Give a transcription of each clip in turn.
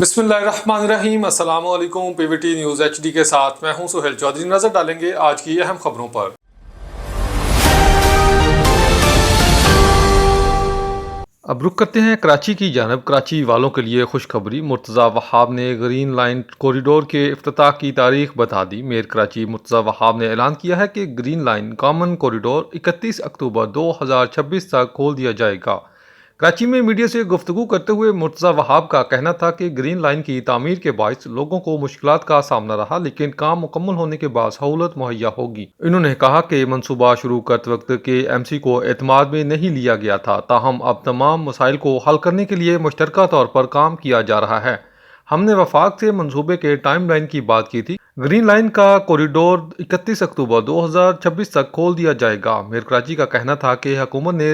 बिस्मिल्लाहिर्रहमानिर्रहीम अस्सलाम वालेकुम। पीवीटी न्यूज़ एचडी के साथ मैं हूं सुहेल चौधरी। नजर डालेंगे आज की अहम खबरों पर। अब रुक करते हैं कराची की जानब। कराची वालों के लिए खुशखबरी, मुर्तज़ा वहाब ने ग्रीन लाइन कॉरिडोर के इफ्तिताह की तारीख बता दी। मेयर कराची मुर्तज़ा वहाब ने ऐलान किया है कि ग्रीन लाइन कॉमन कॉरिडोर 31 अक्टूबर 2026 तक खोल दिया जाएगा। कराची में मीडिया से गुफ्तगू करते हुए मुर्तज़ा वहाब का कहना था कि ग्रीन लाइन की तामीर के बायस लोगों को मुश्किलात का सामना रहा, लेकिन काम मुकम्मल होने के बाद सहूलत मुहैया होगी। इन्होंने कहा कि मनसूबा शुरू करते वक्त के एमसी को एतमाद में नहीं लिया गया था, ताहम अब तमाम मसाइल को हल करने के लिए मुश्तरका तौर पर काम किया जा रहा है। हमने वफाक से मंसूबे के टाइम लाइन की बात की थी। ग्रीन लाइन का कॉरिडोर 31 अक्टूबर 2026 तक खोल दिया जाएगा। मेयर कराची का कहना था कि हुकूमत ने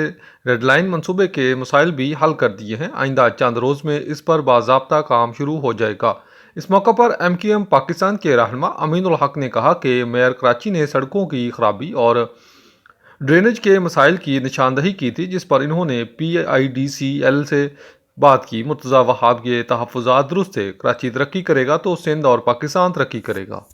रेड लाइन मंसूबे के मसाइल भी हल कर दिए हैं। आइंदा चंद रोज़ में इस पर बाज़ाब्ता काम शुरू हो जाएगा। इस मौका पर MQM पाकिस्तान के रहनुमा अमीन उल हक ने कहा कि मेयर कराची ने सड़कों की खराबी और ड्रेनेज के मसाइल की निशानदही की थी, जिस पर इन्होंने PIDCL से बात की। मुर्तज़ा वहाब के तहफ़्फ़ुज़ात दुरुस्त थे। कराची तरक्की करेगा तो सिंध और पाकिस्तान तरक्की करेगा।